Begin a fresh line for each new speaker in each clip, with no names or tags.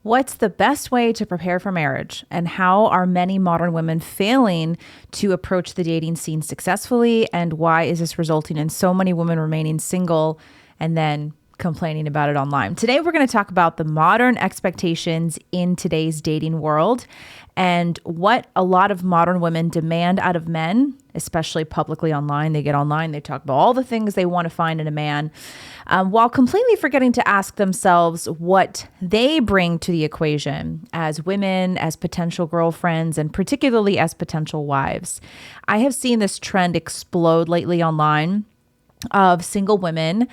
What's the best way to prepare for marriage, and how are many modern women failing to approach the dating scene successfully? And why is this resulting in so many women remaining single and then complaining about it online? Today, we're going to talk about the modern expectations in today's dating world and what a lot of modern women demand out of men, especially publicly online. They get online, they talk about all the things they want to find in a man, while completely forgetting to ask themselves what they bring to the equation as women, as potential girlfriends, and particularly as potential wives. I have seen this trend explode lately online of single women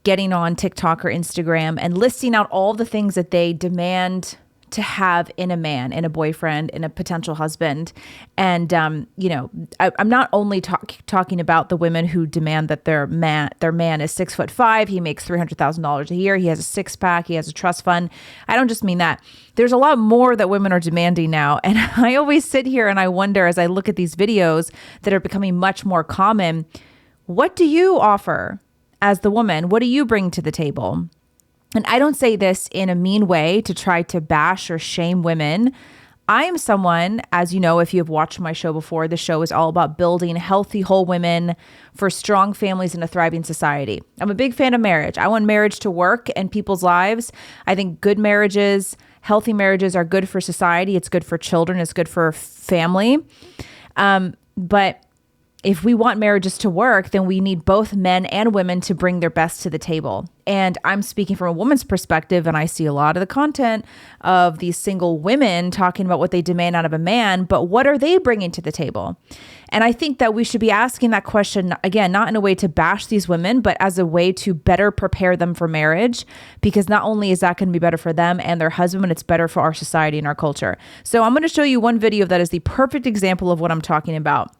getting on TikTok or Instagram and listing out all the things that they demand to have in a man, in a boyfriend, in a potential husband. And, I'm not only talking about the women who demand that their man is 6'5", he makes $300,000 a year, he has a six pack, he has a trust fund. I don't just mean that. There's a lot more that women are demanding now. And I always sit here and I wonder, as I look at these videos that are becoming much more common, what do you offer as the woman? What do you bring to the table? And I don't say this in a mean way to try to bash or shame women. I am someone, as you know, if you have watched my show before, the show is all about building healthy, whole women for strong families and a thriving society. I'm a big fan of marriage. I want marriage to work in people's lives. I think good marriages, healthy marriages are good for society. It's good for children. It's good for family. But if we want marriages to work, then we need both men and women to bring their best to the table. And I'm speaking from a woman's perspective, and I see a lot of the content of these single women talking about what they demand out of a man, but what are they bringing to the table? And I think that we should be asking that question, again, not in a way to bash these women, but as a way to better prepare them for marriage, because not only is that going to be better for them and their husband, but it's better for our society and our culture. So I'm going to show you one video that is the perfect example of what I'm talking about.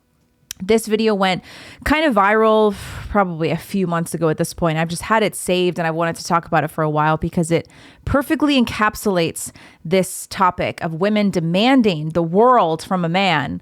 This video went kind of viral probably a few months ago at this point. I've just had it saved and I wanted to talk about it for a while because it perfectly encapsulates this topic of women demanding the world from a man.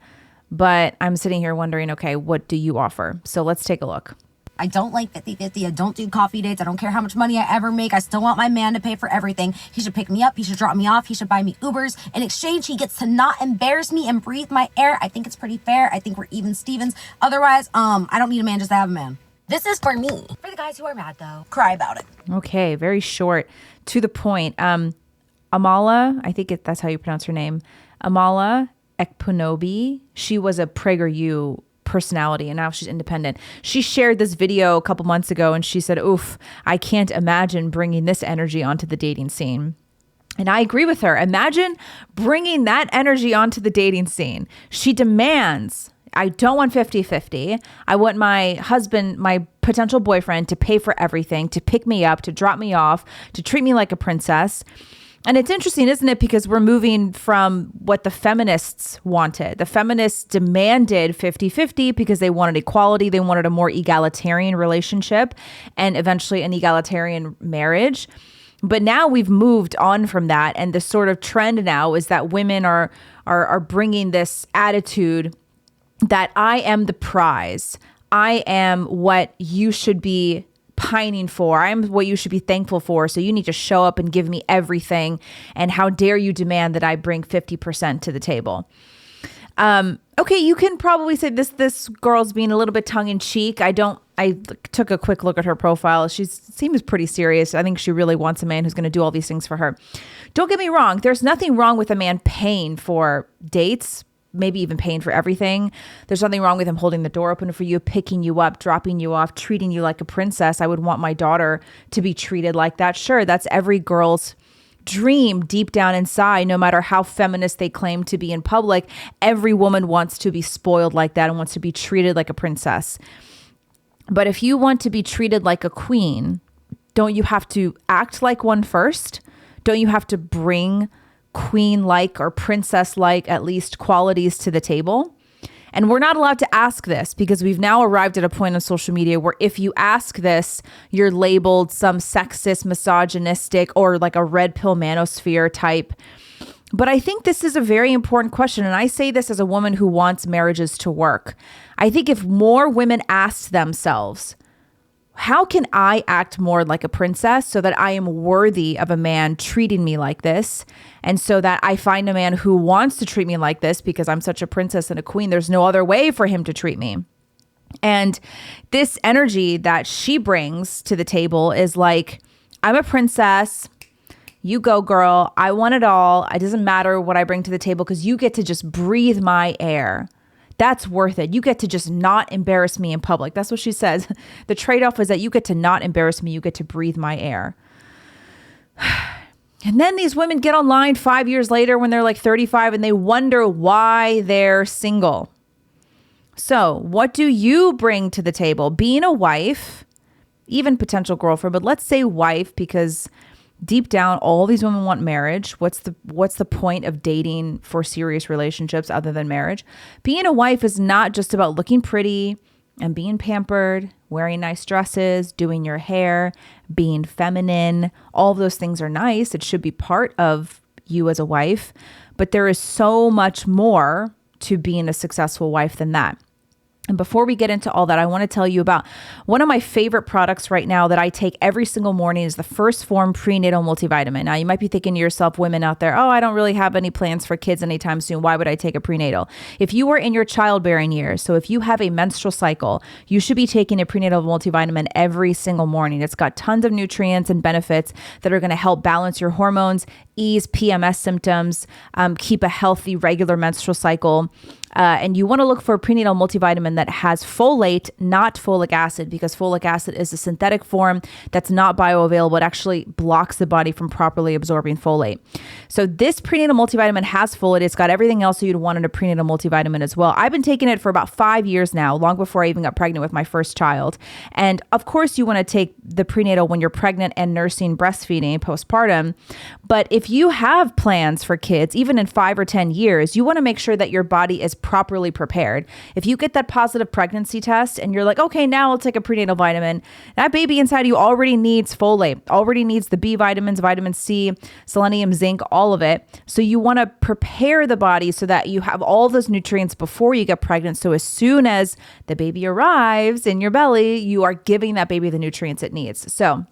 But I'm sitting here wondering, okay, what do you offer? So let's take a look.
I don't like 50-50. I don't do coffee dates. I don't care how much money I ever make. I still want my man to pay for everything. He should pick me up. He should drop me off. He should buy me Ubers. In exchange, he gets to not embarrass me and breathe my air. I think it's pretty fair. I think we're even Stevens. Otherwise, I don't need a man just to have a man. This is for me. For the guys who are mad, though, cry about it.
Okay, very short, to the point. Amala, I think that's how you pronounce her name. Amala Ekpunobi. She was a PragerU personality and now she's independent. She shared this video a couple months ago and she said, oof, I can't imagine bringing this energy onto the dating scene. And I agree with her. Imagine bringing that energy onto the dating scene. She demands, I don't want 50-50. I want my husband, my potential boyfriend, to pay for everything, to pick me up, to drop me off, to treat me like a princess. And it's interesting, isn't it? Because we're moving from what the feminists wanted. The feminists demanded 50-50 because they wanted equality. They wanted a more egalitarian relationship and eventually an egalitarian marriage. But now we've moved on from that. And the sort of trend now is that women are bringing this attitude that I am the prize. I am what you should be pining for. I am what you should be thankful for. So you need to show up and give me everything. And how dare you demand that I bring 50% to the table? Okay, you can probably say this girl's being a little bit tongue in cheek. I took a quick look at her profile. She seems pretty serious. I think she really wants a man who's going to do all these things for her. Don't get me wrong. There's nothing wrong with a man paying for dates, maybe even paying for everything. There's nothing wrong with him holding the door open for you, picking you up, dropping you off, treating you like a princess. I would want my daughter to be treated like that. Sure, that's every girl's dream deep down inside, no matter how feminist they claim to be in public. Every woman wants to be spoiled like that and wants to be treated like a princess. But if you want to be treated like a queen, don't you have to act like one first? Don't you have to bring queen-like or princess-like, at least, qualities to the table? And we're not allowed to ask this because we've now arrived at a point on social media where if you ask this, you're labeled some sexist, misogynistic, or like a red pill manosphere type. But I think this is a very important question. And I say this as a woman who wants marriages to work. I think if more women asked themselves, How can I act more like a princess so that I am worthy of a man treating me like this? And so that I find a man who wants to treat me like this because I'm such a princess and a queen. There's no other way for him to treat me. And this energy that she brings to the table is like, I'm a princess. You go, girl. I want it all. It doesn't matter what I bring to the table because you get to just breathe my air. That's worth it. You get to just not embarrass me in public. That's what she says. The trade-off is that you get to not embarrass me. You get to breathe my air. And then these women get online 5 years later when they're like 35 and they wonder why they're single. So what do you bring to the table? Being a wife, even potential girlfriend, but let's say wife, because deep down, all these women want marriage. What's the point of dating for serious relationships other than marriage? Being a wife is not just about looking pretty and being pampered, wearing nice dresses, doing your hair, being feminine. All of those things are nice. It should be part of you as a wife. But there is so much more to being a successful wife than that. And before we get into all that, I want to tell you about one of my favorite products right now that I take every single morning is the First Form Prenatal Multivitamin. Now, you might be thinking to yourself, women out there, oh, I don't really have any plans for kids anytime soon. Why would I take a prenatal? If you are in your childbearing years, so if you have a menstrual cycle, you should be taking a prenatal multivitamin every single morning. It's got tons of nutrients and benefits that are going to help balance your hormones, ease PMS symptoms, keep a healthy, regular menstrual cycle. And you want to look for a prenatal multivitamin that has folate, not folic acid, because folic acid is a synthetic form that's not bioavailable. It actually blocks the body from properly absorbing folate. So this prenatal multivitamin has folate. It's got everything else you'd want in a prenatal multivitamin as well. I've been taking it for about 5 years now, long before I even got pregnant with my first child. And of course, you want to take the prenatal when you're pregnant and nursing, breastfeeding, postpartum. But if you have plans for kids, even in 5 or 10 years, you want to make sure that your body is properly prepared. If you get that positive pregnancy test and you're like, okay, now I'll take a prenatal vitamin, that baby inside you already needs folate, already needs the B vitamins, vitamin C, selenium, zinc, all of it. So you want to prepare the body so that you have all those nutrients before you get pregnant. So as soon as the baby arrives in your belly, you are giving that baby the nutrients it needs. So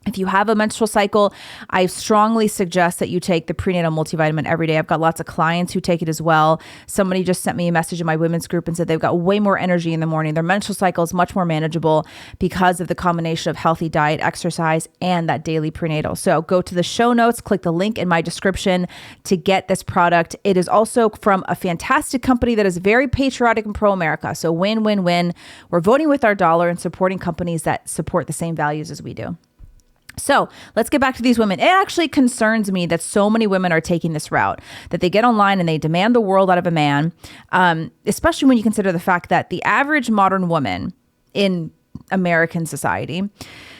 if you have a menstrual cycle, I strongly suggest that you take the prenatal multivitamin every day. I've got lots of clients who take it as well. Somebody just sent me a message in my women's group and said they've got way more energy in the morning. Their menstrual cycle is much more manageable because of the combination of healthy diet, exercise, and that daily prenatal. So go to the show notes, click the link in my description to get this product. It is also from a fantastic company that is very patriotic and pro-America. So win, win, win. We're voting with our dollar and supporting companies that support the same values as we do. So let's get back to these women. It actually concerns me that so many women are taking this route, that they get online and they demand the world out of a man, especially when you consider the fact that the average modern woman in American society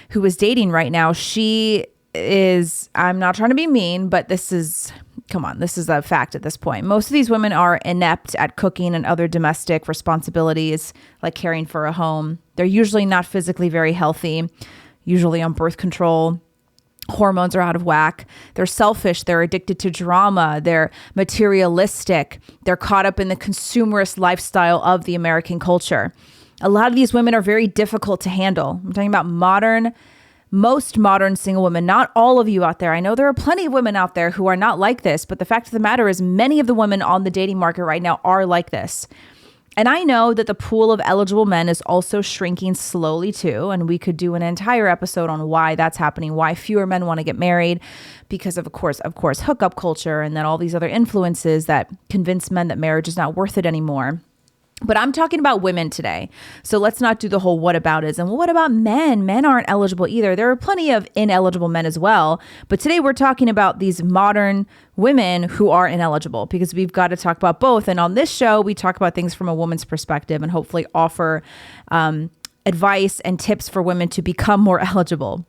who is dating right now, she is, I'm not trying to be mean, but this is a fact at this point. Most of these women are inept at cooking and other domestic responsibilities, like caring for a home. They're usually not physically very healthy, usually on birth control. Hormones are out of whack. They're selfish. They're addicted to drama. They're materialistic. They're caught up in the consumerist lifestyle of the American culture. A lot of these women are very difficult to handle. I'm talking about most modern single women, not all of you out there. I know there are plenty of women out there who are not like this, but the fact of the matter is many of the women on the dating market right now are like this. And I know that the pool of eligible men is also shrinking slowly too. And we could do an entire episode on why that's happening, why fewer men want to get married, because of course, hookup culture and then all these other influences that convince men that marriage is not worth it anymore. But I'm talking about women today. So let's not do the whole whataboutism. Well, what about men? Men aren't eligible either. There are plenty of ineligible men as well. But today we're talking about these modern women who are ineligible because we've got to talk about both. And on this show, we talk about things from a woman's perspective and hopefully offer advice and tips for women to become more eligible.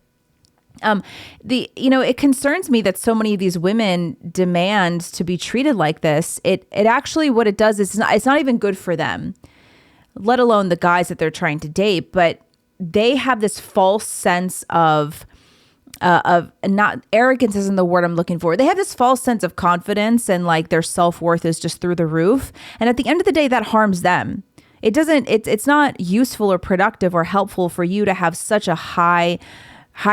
It concerns me that so many of these women demand to be treated like this. It actually, what it does is it's not even good for them, let alone the guys that they're trying to date, but they have this false sense of not arrogance isn't the word I'm looking for. They have this false sense of confidence and like their self-worth is just through the roof. And at the end of the day, that harms them. it's not useful or productive or helpful for you to have such a high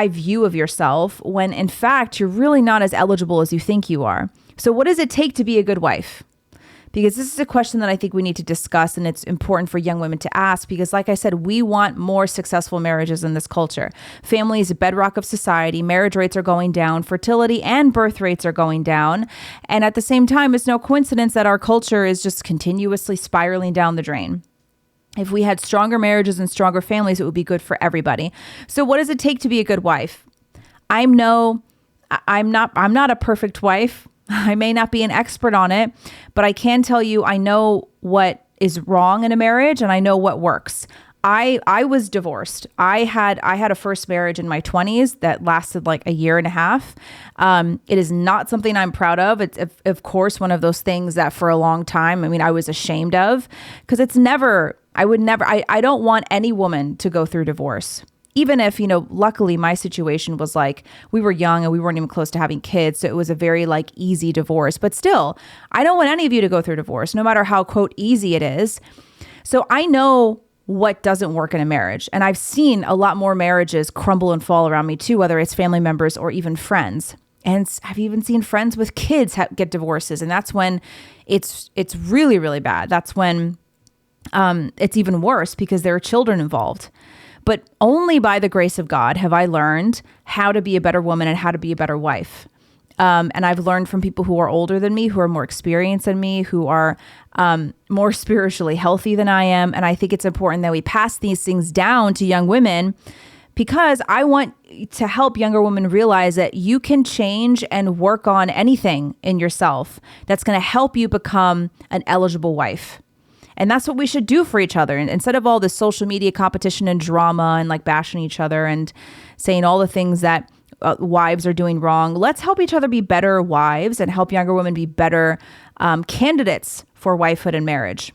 view of yourself when in fact you're really not as eligible as you think you are. So what does it take to be a good wife? Because this is a question that I think we need to discuss, and it's important for young women to ask because, like I said, we want more successful marriages in this culture. Family is a bedrock of society. Marriage rates are going down. Fertility and birth rates are going down. And at the same time, it's no coincidence that our culture is just continuously spiraling down the drain. If we had stronger marriages and stronger families, it would be good for everybody. So what does it take to be a good wife? I'm not a perfect wife. I may not be an expert on it, but I can tell you I know what is wrong in a marriage and I know what works. I was divorced. I had a first marriage in my 20s that lasted like a year and a half. It is not something I'm proud of. It's of course one of those things that for a long time, I was ashamed of because I don't want any woman to go through divorce. Even if, luckily my situation was like, we were young and we weren't even close to having kids. So it was a very easy divorce, but still, I don't want any of you to go through divorce, no matter how quote easy it is. So I know what doesn't work in a marriage. And I've seen a lot more marriages crumble and fall around me too, whether it's family members or even friends. And I've even seen friends with kids get divorces. And that's when it's really, really bad. That's when it's even worse because there are children involved. But only by the grace of God have I learned how to be a better woman and how to be a better wife. And I've learned from people who are older than me, who are more experienced than me, who are more spiritually healthy than I am. And I think it's important that we pass these things down to young women because I want to help younger women realize that you can change and work on anything in yourself that's going to help you become an eligible wife. And that's what we should do for each other. And instead of all this social media competition and drama and bashing each other and saying all the things that wives are doing wrong, let's help each other be better wives and help younger women be better candidates for wifehood and marriage.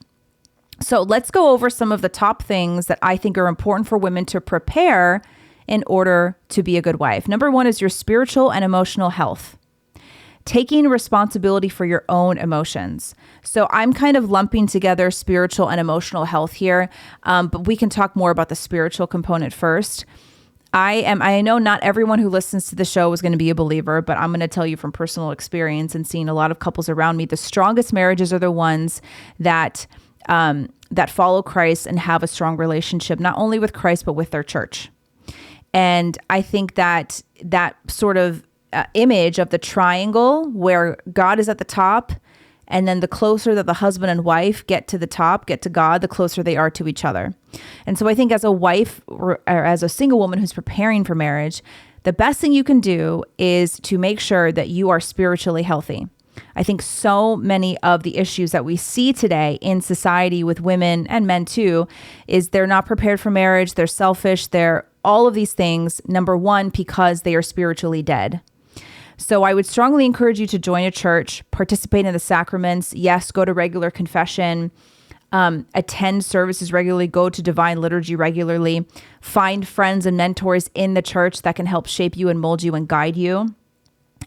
So let's go over some of the top things that I think are important for women to prepare in order to be a good wife. Number one is your spiritual and emotional health. Taking responsibility for your own emotions. So I'm kind of lumping together spiritual and emotional health here, but we can talk more about the spiritual component first. I know not everyone who listens to the show is going to be a believer, but I'm going to tell you from personal experience and seeing a lot of couples around me, the strongest marriages are the ones that follow Christ and have a strong relationship, not only with Christ, but with their church. And I think that sort of image of the triangle where God is at the top, and then the closer that the husband and wife get to the top, get to God, the closer they are to each other. And so I think as a wife or as a single woman who's preparing for marriage, the best thing you can do is to make sure that you are spiritually healthy. I think so many of the issues that we see today in society with women and men too, is they're not prepared for marriage, they're selfish, they're all of these things, number one, because they are spiritually dead. So I would strongly encourage you to join a church, participate in the sacraments. Yes, go to regular confession, attend services regularly, go to divine liturgy regularly, find friends and mentors in the church that can help shape you and mold you and guide you.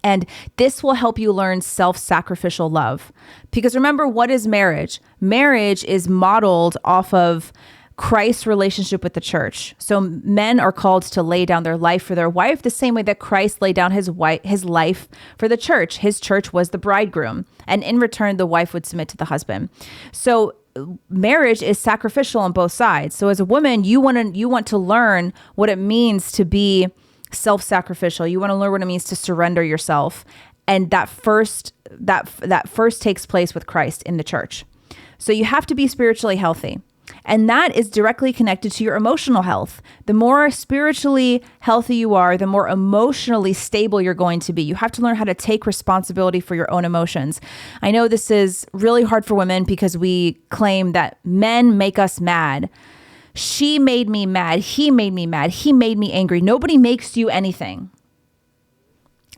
And this will help you learn self-sacrificial love. Because remember, what is marriage? Marriage is modeled off of Christ's relationship with the church. So men are called to lay down their life for their wife the same way that Christ laid down his life for the church. His church was the bridegroom, and in return, the wife would submit to the husband. So marriage is sacrificial on both sides. So as a woman, you want to learn what it means to be self-sacrificial. You want to learn what it means to surrender yourself, and that first takes place with Christ in the church. So you have to be spiritually healthy. And that is directly connected to your emotional health. The more spiritually healthy you are, the more emotionally stable you're going to be. You have to learn how to take responsibility for your own emotions. I know this is really hard for women because we claim that men make us mad. She made me mad. He made me mad. He made me angry. Nobody makes you anything.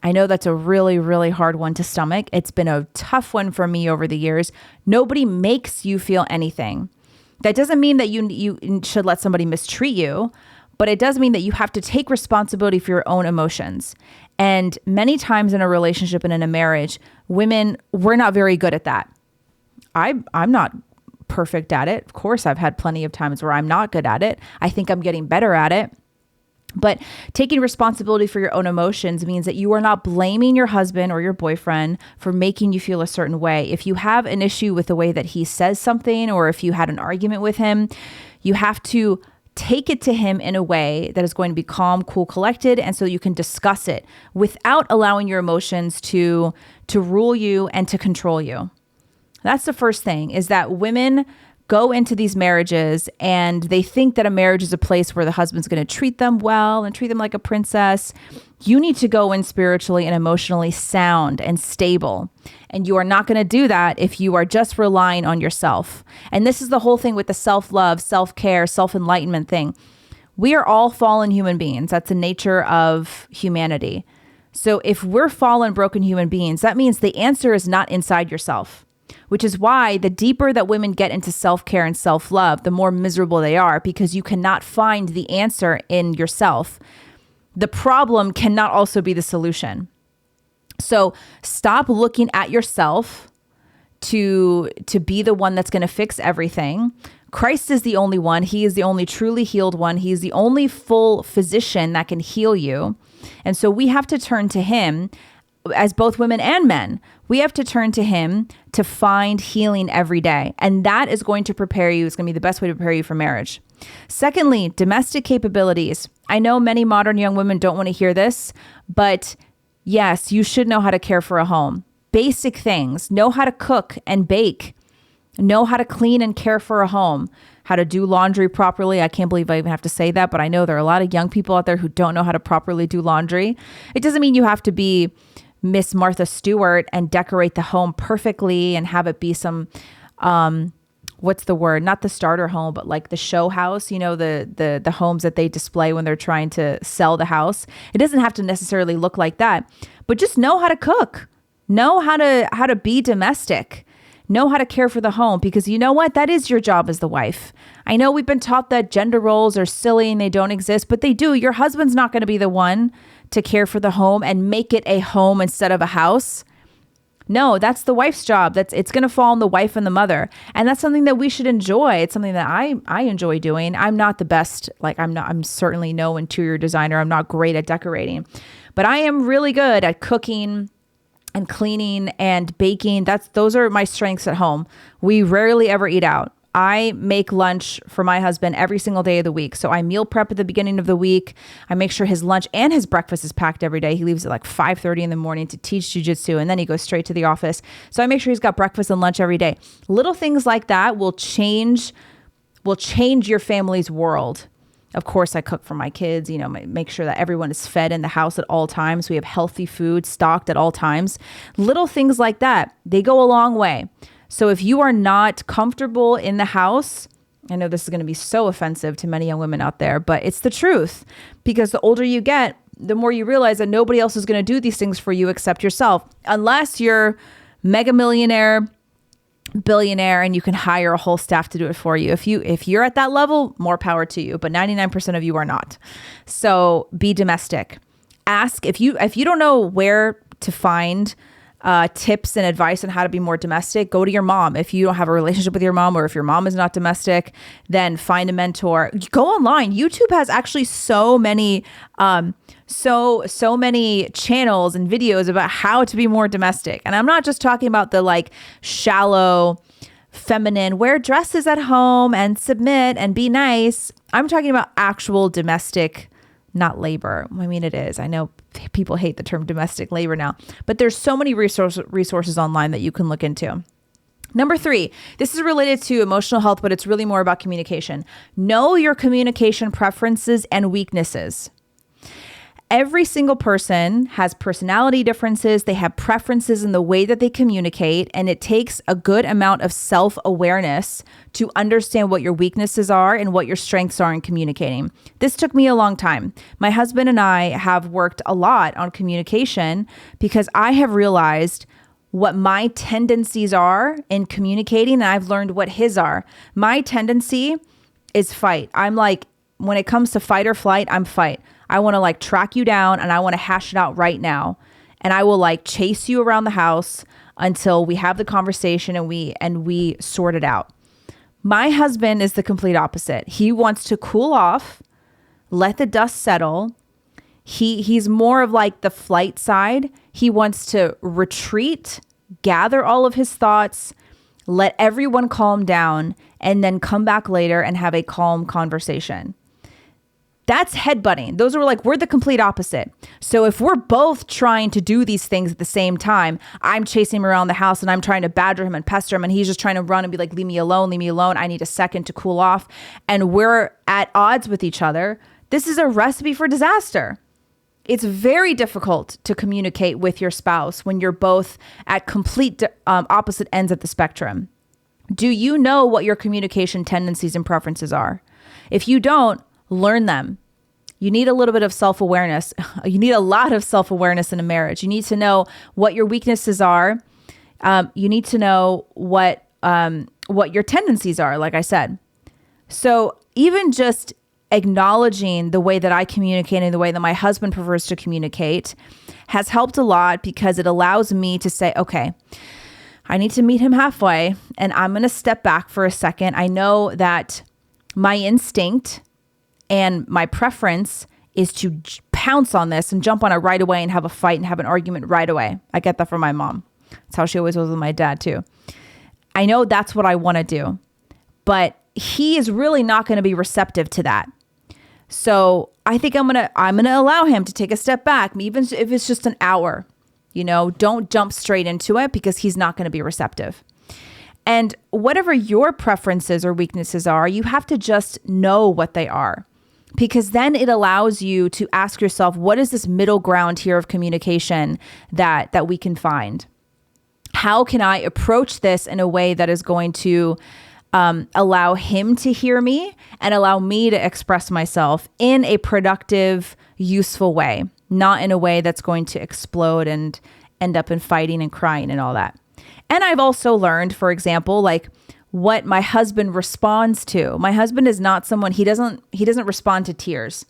I know that's a really, really hard one to stomach. It's been a tough one for me over the years. Nobody makes you feel anything. That doesn't mean that you should let somebody mistreat you, but it does mean that you have to take responsibility for your own emotions. And many times in a relationship and in a marriage, women, we're not very good at that. I'm not perfect at it. Of course, I've had plenty of times where I'm not good at it. I think I'm getting better at it. But taking responsibility for your own emotions means that you are not blaming your husband or your boyfriend for making you feel a certain way. If you have an issue with the way that he says something, or if you had an argument with him, you have to take it to him in a way that is going to be calm, cool, collected, and so you can discuss it without allowing your emotions to rule you and to control you. That's the first thing, is that women go into these marriages and they think that a marriage is a place where the husband's going to treat them well and treat them like a princess. You need to go in spiritually and emotionally sound and stable. And you are not going to do that if you are just relying on yourself. And this is the whole thing with the self-love, self-care, self-enlightenment thing. We are all fallen human beings. That's the nature of humanity. So if we're fallen, broken human beings, that means the answer is not inside yourself. Which is why the deeper that women get into self-care and self-love, the more miserable they are, because you cannot find the answer in yourself. The problem cannot also be the solution. So stop looking at yourself to be the one that's going to fix everything. Christ is the only one. He is the only truly healed one. He is the only full physician that can heal you. And so we have to turn to him. As both women and men, we have to turn to him to find healing every day. And that is going to prepare you. It's going to be the best way to prepare you for marriage. Secondly, domestic capabilities. I know many modern young women don't want to hear this, but yes, you should know how to care for a home. Basic things. Know how to cook and bake. Know how to clean and care for a home. How to do laundry properly. I can't believe I even have to say that, but I know there are a lot of young people out there who don't know how to properly do laundry. It doesn't mean you have to be Miss Martha Stewart and decorate the home perfectly and have it be some, what's the word? Not the starter home, but like the show house, you know, the homes that they display when they're trying to sell the house. It doesn't have to necessarily look like that, but just know how to cook, know how to be domestic, know how to care for the home, because you know what? That is your job as the wife. I know we've been taught that gender roles are silly and they don't exist, but they do. Your husband's not going to be the one to care for the home and make it a home instead of a house. No, that's the wife's job. It's going to fall on the wife and the mother. And that's something that we should enjoy. It's something that I enjoy doing. I'm not the best. I'm certainly no interior designer. I'm not great at decorating, but I am really good at cooking and cleaning and baking. Those are my strengths at home. We rarely ever eat out. I make lunch for my husband every single day of the week. So I meal prep at the beginning of the week. I make sure his lunch and his breakfast is packed every day. He leaves at like 5:30 in the morning to teach jujitsu, and then he goes straight to the office. So I make sure he's got breakfast and lunch every day. Little things like that will change your family's world. Of course, I cook for my kids, make sure that everyone is fed in the house at all times. We have healthy food stocked at all times. Little things like that, they go a long way. So if you are not comfortable in the house, I know this is going to be so offensive to many young women out there, but it's the truth, because the older you get, the more you realize that nobody else is going to do these things for you except yourself, unless you're mega millionaire, billionaire, and you can hire a whole staff to do it for you. If you're at that level, more power to you, but 99% of you are not. So be domestic. Ask if you don't know where to find tips and advice on how to be more domestic, go to your mom. If you don't have a relationship with your mom, or if your mom is not domestic, then find a mentor. Go online. YouTube has actually so many so many channels and videos about how to be more domestic. And I'm not just talking about the like shallow feminine, wear dresses at home and submit and be nice. I'm talking about actual domestic, not labor. I mean, it is. I know people hate the term domestic labor now, but there's so many resources online that you can look into. Number 3, this is related to emotional health, but it's really more about communication. Know your communication preferences and weaknesses. Every single person has personality differences. They have preferences in the way that they communicate, and it takes a good amount of self-awareness to understand what your weaknesses are and what your strengths are in communicating. This took me a long time. My husband and I have worked a lot on communication because I have realized what my tendencies are in communicating, and I've learned what his are. My tendency is fight. I'm like, when it comes to fight or flight, I'm fight. I want to like track you down and I want to hash it out right now. And I will like chase you around the house until we have the conversation and we sort it out. My husband is the complete opposite. He wants to cool off, let the dust settle. He's more of like the flight side. He wants to retreat, gather all of his thoughts, let everyone calm down, and then come back later and have a calm conversation. That's headbutting. Those are like, we're the complete opposite. So if we're both trying to do these things at the same time, I'm chasing him around the house and I'm trying to badger him and pester him, and he's just trying to run and be like, leave me alone, leave me alone. I need a second to cool off. And we're at odds with each other. This is a recipe for disaster. It's very difficult to communicate with your spouse when you're both at complete opposite ends of the spectrum. Do you know what your communication tendencies and preferences are? If you don't, learn them. You need a little bit of self-awareness. You need a lot of self-awareness in a marriage. You need to know what your weaknesses are. You need to know what your tendencies are, like I said. So even just acknowledging the way that I communicate and the way that my husband prefers to communicate has helped a lot, because it allows me to say, okay, I need to meet him halfway and I'm going to step back for a second. I know that my instinct and my preference is to pounce on this and jump on it right away and have a fight and have an argument right away. I get that from my mom. That's how she always was with my dad too. I know that's what I want to do, but he is really not going to be receptive to that. So I think I'm gonna allow him to take a step back, even if it's just an hour. Don't jump straight into it, because he's not going to be receptive. And whatever your preferences or weaknesses are, you have to just know what they are, because then it allows you to ask yourself, what is this middle ground here of communication that we can find? How can I approach this in a way that is going to allow him to hear me and allow me to express myself in a productive, useful way, not in a way that's going to explode and end up in fighting and crying and all that. And I've also learned, for example, like what my husband responds to. My husband is not someone, he doesn't respond to tears.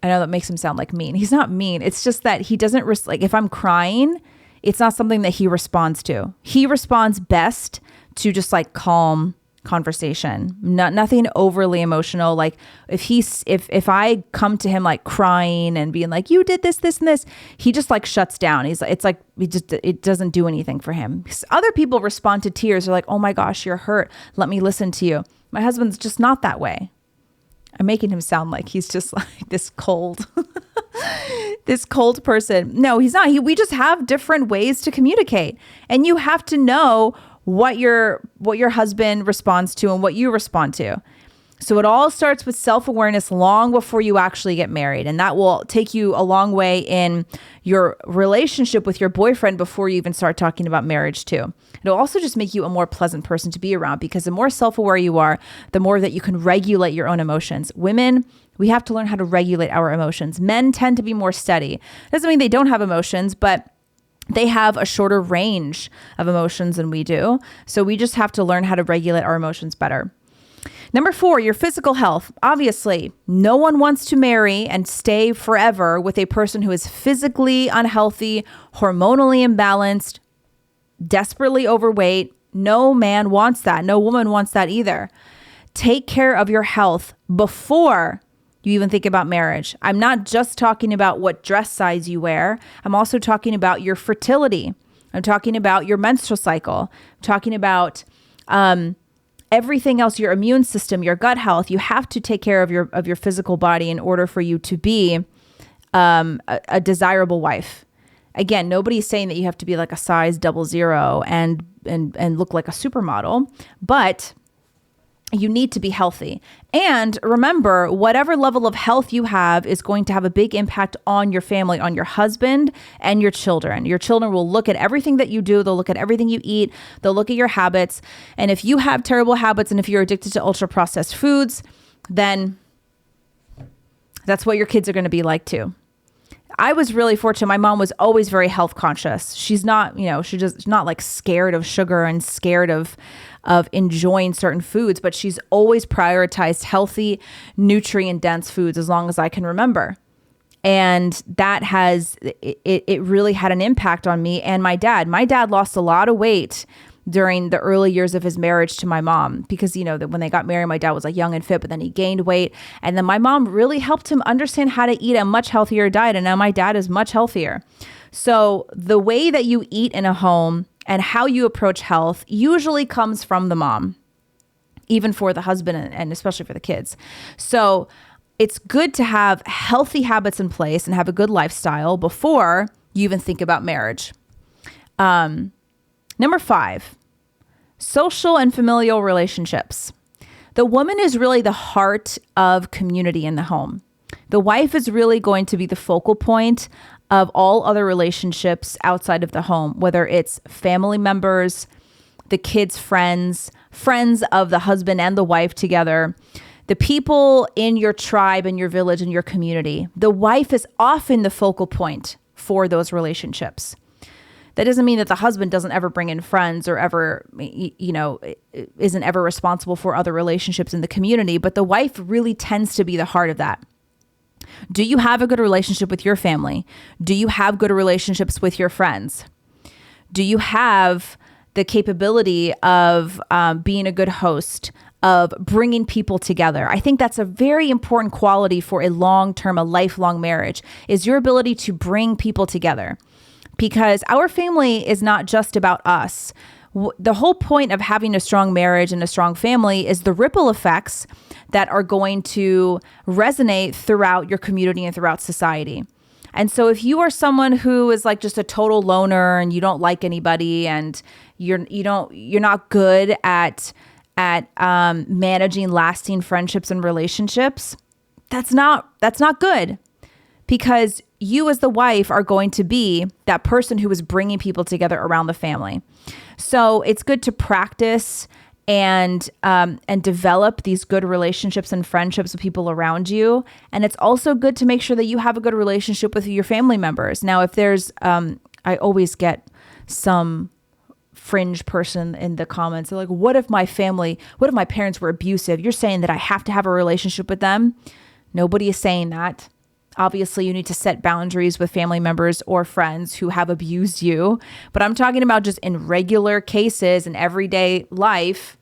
I know that makes him sound like mean. He's not mean. It's just that he doesn't, like if I'm crying, it's not something that he responds to. He responds best to just like calm conversation, nothing overly emotional. Like if I come to him like crying and being like, you did this, this, and this, he just like shuts down. It doesn't do anything for him. Other people respond to tears. They're like, oh my gosh, you're hurt. Let me listen to you. My husband's just not that way. I'm making him sound like he's just like this cold, this cold person. No, he's not. We just have different ways to communicate, and you have to know what your husband responds to and what you respond to. So it all starts with self-awareness long before you actually get married. And that will take you a long way in your relationship with your boyfriend before you even start talking about marriage too. It'll also just make you a more pleasant person to be around, because the more self-aware you are, the more that you can regulate your own emotions. Women, we have to learn how to regulate our emotions. Men tend to be more steady. Doesn't mean they don't have emotions, but they have a shorter range of emotions than we do. So we just have to learn how to regulate our emotions better. Number 4, your physical health. Obviously, no one wants to marry and stay forever with a person who is physically unhealthy, hormonally imbalanced, desperately overweight. No man wants that. No woman wants that either. Take care of your health before you even think about marriage. I'm not just talking about what dress size you wear. I'm also talking about your fertility. I'm talking about your menstrual cycle. I'm talking about everything else, your immune system, your gut health. You have to take care of your physical body in order for you to be a desirable wife. Again, nobody's saying that you have to be like a size 00 and look like a supermodel, but you need to be healthy. And remember, whatever level of health you have is going to have a big impact on your family, on your husband and your children. Your children will look at everything that you do. They'll look at everything you eat. They'll look at your habits. And if you have terrible habits and if you're addicted to ultra processed foods, then that's what your kids are going to be like too. I was really fortunate. My mom was always very health conscious. She's not, she's not like scared of sugar and scared of enjoying certain foods, but she's always prioritized healthy, nutrient dense foods as long as I can remember. And that it really had an impact on me and my dad. My dad lost a lot of weight during the early years of his marriage to my mom, because, that when they got married, my dad was like young and fit, but then he gained weight. And then my mom really helped him understand how to eat a much healthier diet. And now my dad is much healthier. So the way that you eat in a home and how you approach health usually comes from the mom, even for the husband and especially for the kids. So it's good to have healthy habits in place and have a good lifestyle before you even think about marriage. Number 5, social and familial relationships. The woman is really the heart of community in the home. The wife is really going to be the focal point of all other relationships outside of the home, whether it's family members, the kids' friends of the husband and the wife together, the people in your tribe, in your village, in your community. The wife is often the focal point for those relationships. That doesn't mean that the husband doesn't ever bring in friends or ever, isn't ever responsible for other relationships in the community, but the wife really tends to be the heart of that. Do you have a good relationship with your family? Do you have good relationships with your friends? Do you have the capability of being a good host, of bringing people together? I think that's a very important quality for a long-term, a lifelong marriage, is your ability to bring people together. Because our family is not just about us. The whole point of having a strong marriage and a strong family is the ripple effects that are going to resonate throughout your community and throughout society. And so if you are someone who is like just a total loner and you don't like anybody and you're not good at managing lasting friendships and relationships, that's not good. Because you as the wife are going to be that person who is bringing people together around the family. So it's good to practice and develop these good relationships and friendships with people around you. And it's also good to make sure that you have a good relationship with your family members. Now, if there's, I always get some fringe person in the comments. They're like, what if my parents were abusive? You're saying that I have to have a relationship with them? Nobody is saying that. Obviously, you need to set boundaries with family members or friends who have abused you. But I'm talking about just in regular cases in everyday life,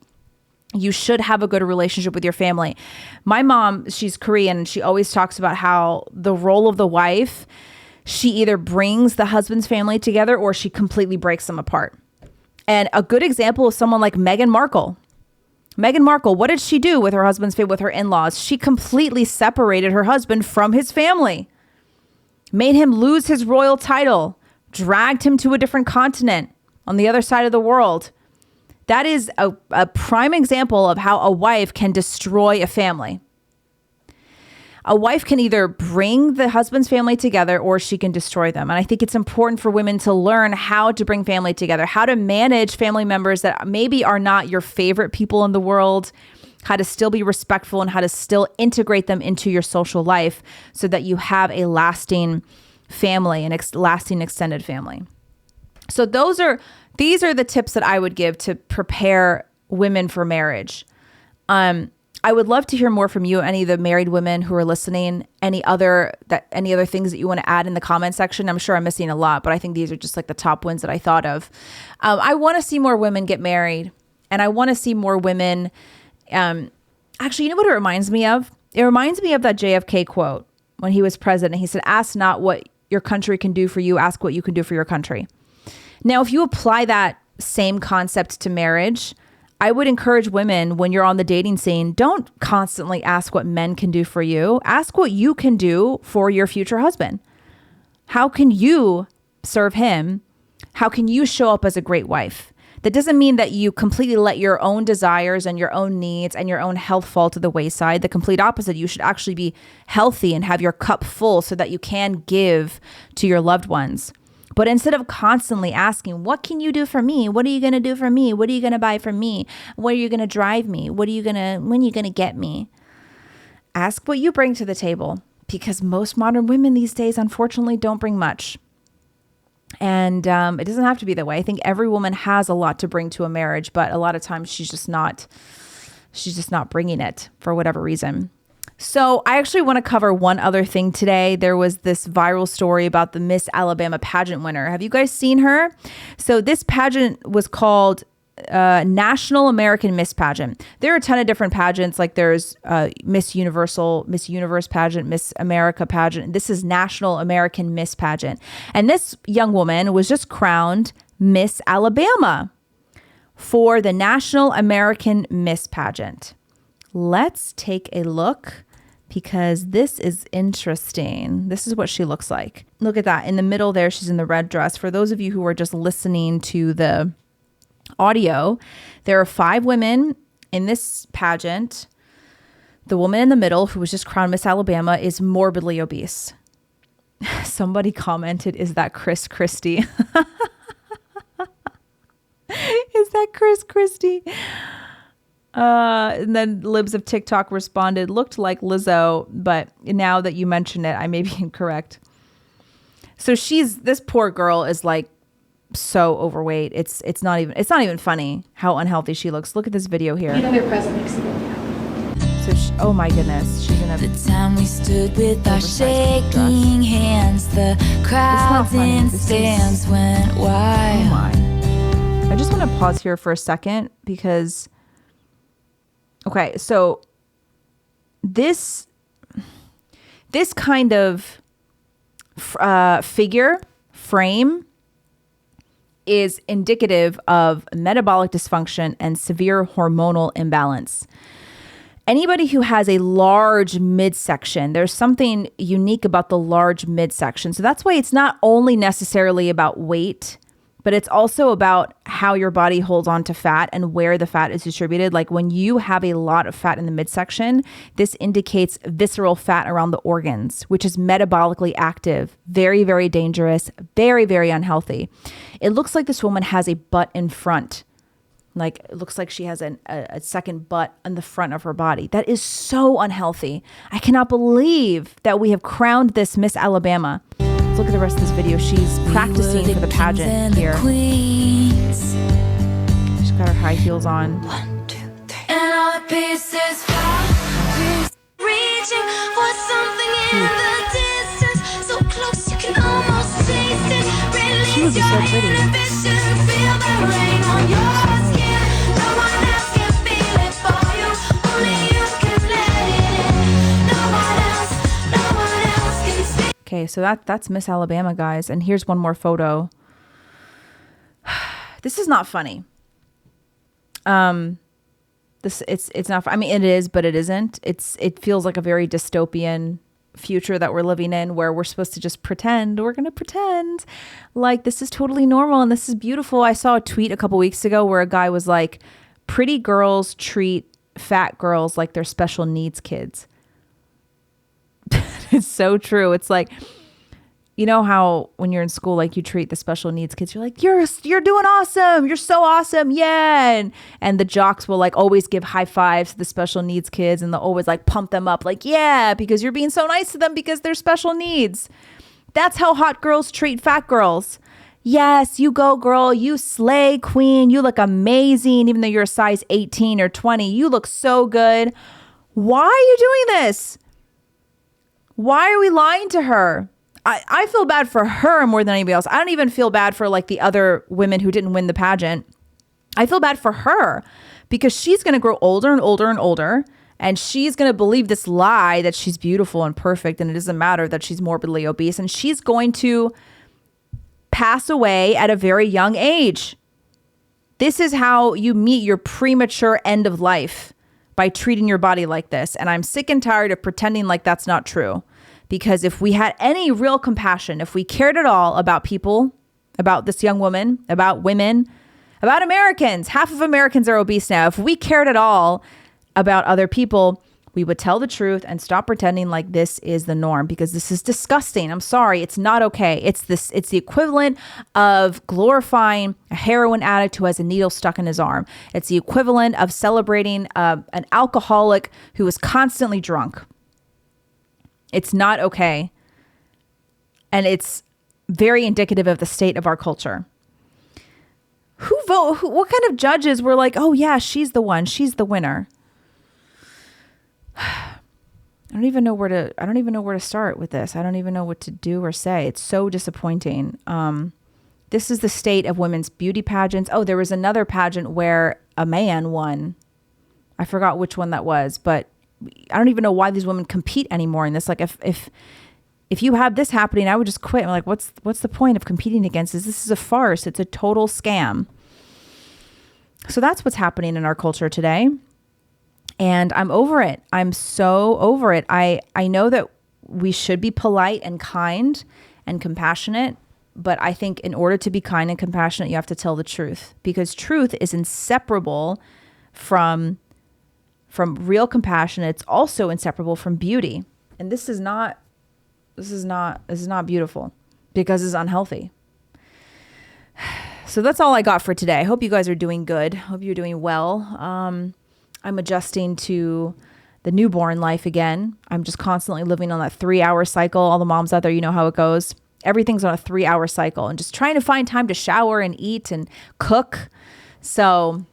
you should have a good relationship with your family. My mom, she's Korean, and she always talks about how the role of the wife, she either brings the husband's family together or she completely breaks them apart. And a good example is someone like Meghan Markle. Meghan Markle, what did she do with her husband's family, with her in-laws? She completely separated her husband from his family, made him lose his royal title, dragged him to a different continent on the other side of the world. That is a prime example of how a wife can destroy a family. A wife can either bring the husband's family together or she can destroy them. And I think it's important for women to learn how to bring family together, how to manage family members that maybe are not your favorite people in the world, how to still be respectful and how to still integrate them into your social life so that you have a lasting family, an lasting extended family. So these are the tips that I would give to prepare women for marriage. I would love to hear more from you, any of the married women who are listening, any other things that you want to add in the comment section. I'm sure I'm missing a lot, but I think these are just like the top ones that I thought of. I want to see more women get married, and I want to see more women. Actually, you know what it reminds me of? It reminds me of that JFK quote when he was president. He said, "Ask not what your country can do for you, ask what you can do for your country." Now, if you apply that same concept to marriage, I would encourage women, when you're on the dating scene, don't constantly ask what men can do for you. Ask what you can do for your future husband. How can you serve him? How can you show up as a great wife? That doesn't mean that you completely let your own desires and your own needs and your own health fall to the wayside. The complete opposite. You should actually be healthy and have your cup full so that you can give to your loved ones. But instead of constantly asking, what can you do for me? What are you going to do for me? What are you going to buy for me? Where are you going to drive me? When are you going to get me? Ask what you bring to the table, because most modern women these days, unfortunately, don't bring much. And it doesn't have to be that way. I think every woman has a lot to bring to a marriage, but a lot of times she's just not bringing it for whatever reason. So I actually want to cover one other thing today. There was this viral story about the Miss Alabama pageant winner. Have you guys seen her? So this pageant was called National American Miss Pageant. There are a ton of different pageants. Like there's Miss Universe pageant, Miss America pageant. This is National American Miss Pageant. And this young woman was just crowned Miss Alabama for the National American Miss Pageant. Let's take a look because this is interesting. This is what she looks like. Look at that. In the middle there, she's in the red dress. For those of you who are just listening to the audio, there are 5 women in this pageant. The woman in the middle, who was just crowned Miss Alabama, is morbidly obese. Somebody commented, is that Chris Christie? Is that Chris Christie? And then Libs of TikTok responded, looked like Lizzo, but now that you mention it, I may be incorrect. So this poor girl is like so overweight. It's not even funny how unhealthy she looks. Look at this video here.
You know their present makes them happy.
So oh my goodness, she's in a
the time we stood with our shaking hands, the crowds in stands went wild.
Oh my. I just want to pause here for a second because, okay, so this kind of frame is indicative of metabolic dysfunction and severe hormonal imbalance. Anybody who has a large midsection, there's something unique about the large midsection. So that's why it's not only necessarily about weight, but it's also about how your body holds on to fat and where the fat is distributed. Like when you have a lot of fat in the midsection, this indicates visceral fat around the organs, which is metabolically active, very, very dangerous, very, very unhealthy. It looks like this woman has a butt in front. Like it looks like she has a second butt on the front of her body. That is so unhealthy. I cannot believe that we have crowned this Miss Alabama. Let's look at the rest of this video. She's practicing for the pageant here. She's got her high heels on.
1, 2, 3. And all the pieces fall, reaching for something in the distance, so close you can almost taste it.
She would be so pretty.
Inhibition, feel the rain on your skin. No one else can feel it for you. Only you can let it in. No one else can see.
Okay, so that's Miss Alabama, guys. And here's one more photo. This is not funny. It's not. I mean, it is, but it isn't. It feels like a very dystopian future that we're living in, where we're supposed to just pretend. We're gonna pretend like this is totally normal and this is beautiful. I saw a tweet a couple weeks ago where a guy was like, "Pretty girls treat fat girls like they're special needs kids." It's so true. It's like, you know how when you're in school, like you treat the special needs kids, you're like, you're doing awesome. You're so awesome. Yeah. And the jocks will like always give high fives to the special needs kids. And they'll always like pump them up like, yeah, because you're being so nice to them because they're special needs. That's how hot girls treat fat girls. Yes, you go, girl. You slay, queen. You look amazing. Even though you're a size 18 or 20, you look so good. Why are you doing this? Why are we lying to her? I feel bad for her more than anybody else. I don't even feel bad for like the other women who didn't win the pageant. I feel bad for her because she's going to grow older and older and older. And she's going to believe this lie that she's beautiful and perfect. And it doesn't matter that she's morbidly obese. And she's going to pass away at a very young age. This is how you meet your premature end of life, by treating your body like this. And I'm sick and tired of pretending like that's not true. Because if we had any real compassion, if we cared at all about people, about this young woman, about women, about Americans, half of Americans are obese now. If we cared at all about other people, we would tell the truth and stop pretending like this is the norm, because this is disgusting. I'm sorry. It's not okay. It's the equivalent of glorifying a heroin addict who has a needle stuck in his arm. It's the equivalent of celebrating an alcoholic who is constantly drunk. It's not okay. And it's very indicative of the state of our culture. What kind of judges were like, oh yeah, she's the one, she's the winner? I don't even know where to start with this. I don't even know what to do or say. It's so disappointing. This is the state of women's beauty pageants. Oh, there was another pageant where a man won. I forgot which one that was, but I don't even know why these women compete anymore in this. Like if you have this happening, I would just quit. I'm like, what's the point of competing against this? This is a farce. It's a total scam. So that's what's happening in our culture today. And I'm over it. I'm so over it. I know that we should be polite and kind and compassionate, but I think in order to be kind and compassionate, you have to tell the truth, because truth is inseparable from real compassion. It's also inseparable from beauty. And this is not beautiful, because it's unhealthy. So that's all I got for today. I hope you guys are doing good. Hope you're doing well. I'm adjusting to the newborn life again. I'm just constantly living on that 3-hour cycle. All the moms out there, you know how it goes. Everything's on a 3-hour cycle, and just trying to find time to shower and eat and cook. So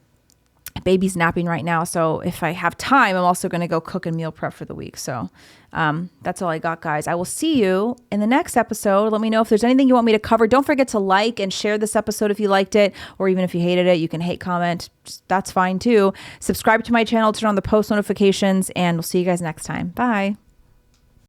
baby's napping right now. So if I have time, I'm also going to go cook and meal prep for the week. So that's all I got, guys. I will see you in the next episode. Let me know if there's anything you want me to cover. Don't forget to like and share this episode if you liked it, or even if you hated it, you can hate comment. That's fine too. Subscribe to my channel, turn on the post notifications, and we'll see you guys next time. Bye.